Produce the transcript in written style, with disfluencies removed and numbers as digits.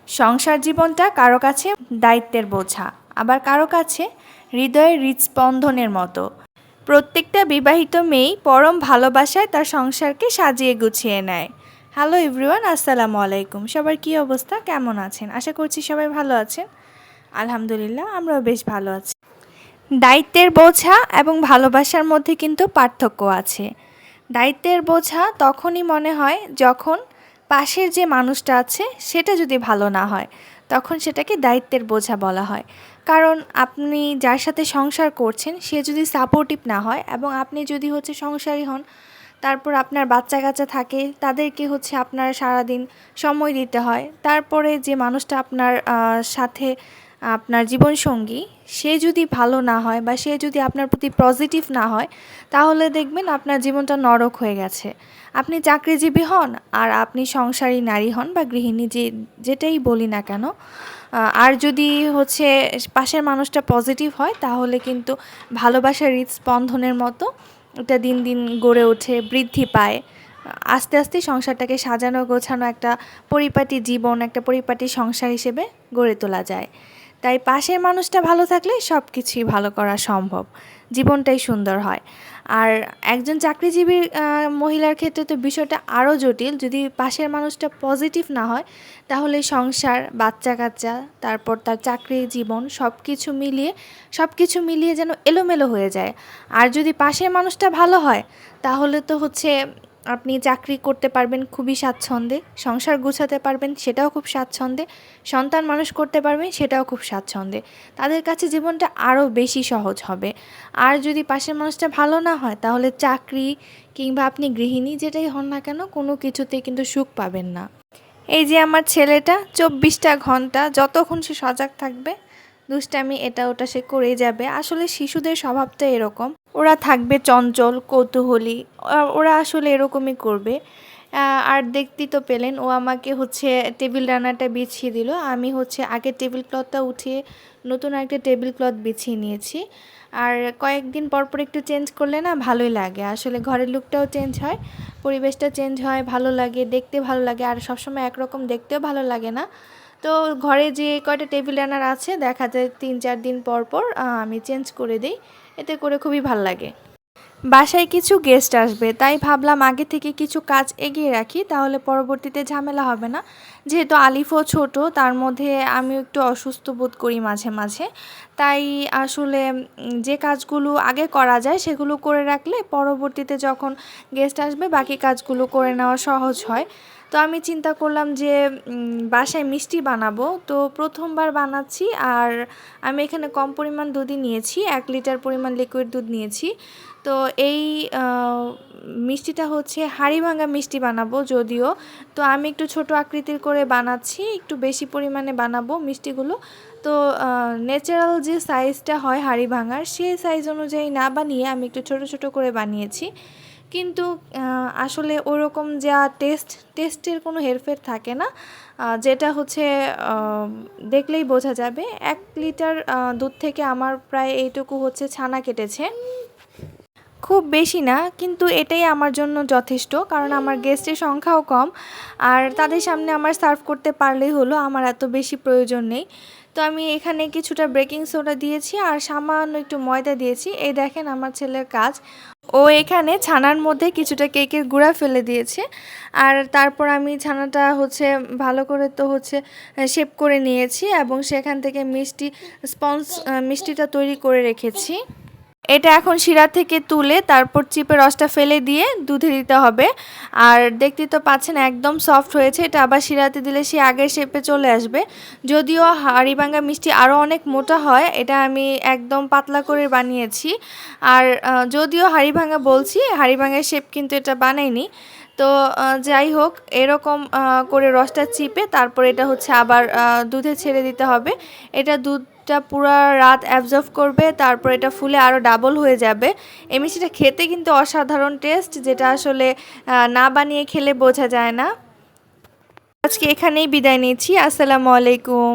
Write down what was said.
সংসার জীবনটা কারো কাছে দায়িত্বের বোঝা, আবার কারো কাছে হৃদয়ের হৃৎস্পন্দনের মতো। প্রত্যেকটা বিবাহিত মেয়েই পরম ভালোবাসায় তার সংসারকে সাজিয়ে গুছিয়ে নেয়। হ্যালো এভরিওয়ান, আসসালামু আলাইকুম। সবার কী অবস্থা, কেমন আছেন? আশা করছি সবাই ভালো আছেন। আলহামদুলিল্লাহ, আমরাও বেশ ভালো আছি। দায়িত্বের বোঝা এবং ভালোবাসার মধ্যে কিন্তু পার্থক্য আছে। দায়িত্বের বোঝা তখনই মনে হয় যখন পাশের যে মানুষটা আছে সেটা যদি ভালো না হয়, তখন সেটাকে দায়িত্বের বোঝা বলা হয়। কারণ আপনি যার সাথে সংসার করছেন সে যদি সাপোর্টিভ না হয়, এবং আপনি যদি সংসারী হন, তারপর আপনার বাচ্চা কাচ্চা থাকে, তাদেরকে আপনার সারাদিন সময় দিতে হয়। তারপরে যে মানুষটা আপনার সাথে আপনার জীবনসঙ্গী, সে যদি ভালো না হয় বা সে যদি আপনার প্রতি পজিটিভ না হয়, তাহলে দেখবেন আপনার জীবনটা নরক হয়ে গেছে। আপনি চাকরিজীবী হন আর আপনি সংসারী নারী হন বা গৃহিণী, যেটাই বলি না কেন, আর যদি পাশের মানুষটা পজিটিভ হয়, তাহলে কিন্তু ভালোবাসার হৃৎস্পন্দনের মতো এটা দিন দিন গড়ে ওঠে, বৃদ্ধি পায়। আস্তে আস্তে সংসারটাকে সাজানো গোছানো একটা পরিপাটি জীবন, একটা পরিপাটি সংসার হিসেবে গড়ে তোলা যায়। তাই পাশের মানুষটা ভালো থাকলে সব কিছুই ভালো করা সম্ভব, জীবনটাই সুন্দর হয়। আর একজন চাকরিজীবী মহিলার ক্ষেত্রে তো বিষয়টা আরও জটিল। যদি পাশের মানুষটা পজিটিভ না হয়, তাহলে সংসার, বাচ্চা কাচ্চা, তারপর তার চাকরি জীবন সব কিছু মিলিয়ে যেন এলোমেলো হয়ে যায়। আর যদি পাশের মানুষটা ভালো হয়, তাহলে তো আপনি চাকরি করতে পারবেন খুবই স্বাচ্ছন্দ্যে, সংসার গুছাতে পারবেন সেটাও খুব স্বাচ্ছন্দ্যে, সন্তান মানুষ করতে পারবেন সেটাও খুব স্বাচ্ছন্দ্যে। তাদের কাছে জীবনটা আরও বেশি সহজ হবে। আর যদি পাশের মানুষটা ভালো না হয়, তাহলে চাকরি কিংবা আপনি গৃহিণী যেটাই হন না কেন, কোনো কিছুতেই কিন্তু সুখ পাবেন না। এই যে আমার ছেলেটা 24টা ঘন্টা যতক্ষণ সে সজাগ থাকবে, দুষ্টামি এটা ওটা সে করেই যাবে। আসলে শিশুদের স্বভাবটা এরকম, ওরা থাকবে চঞ্চল, কৌতূহলী, ওরা আসলে এরকমই করবে। আর দেখতেই তো পেলেন, ও আমাকে টেবিল রানারটা বিছিয়ে দিল। আমি আগে টেবিল ক্লথটা উঠিয়ে নতুন একটা টেবিল ক্লথ বিছিয়ে নিয়েছি। আর কয়েকদিন পর পর একটু চেঞ্জ করলে না ভালোই লাগে। আসলে ঘরের লুকটাও চেঞ্জ হয়, পরিবেশটা চেঞ্জ হয়, ভালো লাগে, দেখতে ভালো লাগে। আর সবসময় একরকম দেখতেও ভালো লাগে না। তো ঘরে যে কয়টা টেবিল রানার আছে, দেখা যায় 3-4 দিন পর পর আমি চেঞ্জ করে দিই। এতে করে খুবই ভালো লাগে। বাসায় কিছু গেস্ট আসবে, তাই ভাবলাম আগে থেকে কিছু কাজ এগিয়ে রাখি, তাহলে পরবর্তীতে ঝামেলা হবে না। যেহেতু আলিফও ছোট, তার মধ্যে আমিও একটু অসুস্থ বোধ করি মাঝে মাঝে। তাই আসলে যে কাজগুলো আগে করা যায় সেগুলো করে রাখলে পরবর্তীতে যখন গেস্ট আসবে বাকি কাজগুলো করে নেওয়া সহজ হয়। তো আমি চিন্তা করলাম যে বাসায় মিষ্টি বানাবো, তো প্রথমবার বানাচ্ছি। আর আমি এখানে কম পরিমাণ দুধই নিয়েছি, 1 লিটার পরিমাণ লিকুইড দুধ নিয়েছি। তো এই মিষ্টিটা হাঁড়ি ভাঙা মিষ্টি বানাবো যদিও। তো আমি একটু ছোট আকৃতির করে বানাচ্ছি, একটু বেশি পরিমাণে বানাবো মিষ্টিগুলো। তো ন্যাচারাল যে সাইজটা হয় হাঁড়ি ভাঙার, সেই সাইজ অনুযায়ী না বানিয়ে আমি একটু ছোট ছোট করে বানিয়েছি। কিন্তু আসলে ওরকম যা টেস্টের কোনো হেরফের থাকে না, যেটা দেখলেই বোঝা যাবে। 1 লিটার দুধ থেকে আমার প্রায় এইটুকু ছানা কেটেছে। খুব বেশি না, কিন্তু এটাই আমার জন্য যথেষ্ট, কারণ আমার গেস্টের সংখ্যাও কম। আর তাদের সামনে আমার সার্ভ করতে পারলেই হলো, আমার এত বেশি প্রয়োজন নেই। তো আমি এখানে কিছুটা বেকিং সোডা দিয়েছি আর সামান্য একটু ময়দা দিয়েছি। এই দেখেন আমার ছেলের কাজ। ও এখানে ছানার মধ্যে কিছুটা কেকের গুঁড়া ফেলে দিয়েছে। আর তারপর আমি ছানাটা ভালো করে শেপ করে নিয়েছি, এবং সেখান থেকে মিষ্টিটা তৈরি করে রেখেছি। এটা এখন শিরা থেকে তুলে তারপর চিপে রসটা ফেলে দিয়ে দুধে দিতে হবে। আর দেখতে তো পাচ্ছেন একদম সফট হয়েছে। এটা আবার শিরাতে দিলে সে আগের শেপে চলে আসবে। যদিও হাঁড়িভাঙা মিষ্টি আরও অনেক মোটা হয়, এটা আমি একদম পাতলা করে বানিয়েছি। আর যদিও হাঁড়িভাঙা বলছি, হাঁড়িভাঙার শেপ কিন্তু এটা বানাইনি। তো যাই হোক, এরকম করে রসটা চিপে তারপর এটা আবার দুধে ছেড়ে দিতে হবে। এটা দুধটা পুরো রাত অ্যাবজর্ব করবে, তারপর এটা ফুলে আরও ডাবল হয়ে যাবে। এই মিষ্টিটা খেতে কিন্তু অসাধারণ টেস্ট, যেটা আসলে না বানিয়ে খেলে বোঝা যায় না। আজকে এখানেই বিদায় নিচ্ছি। আসসালামু আলাইকুম।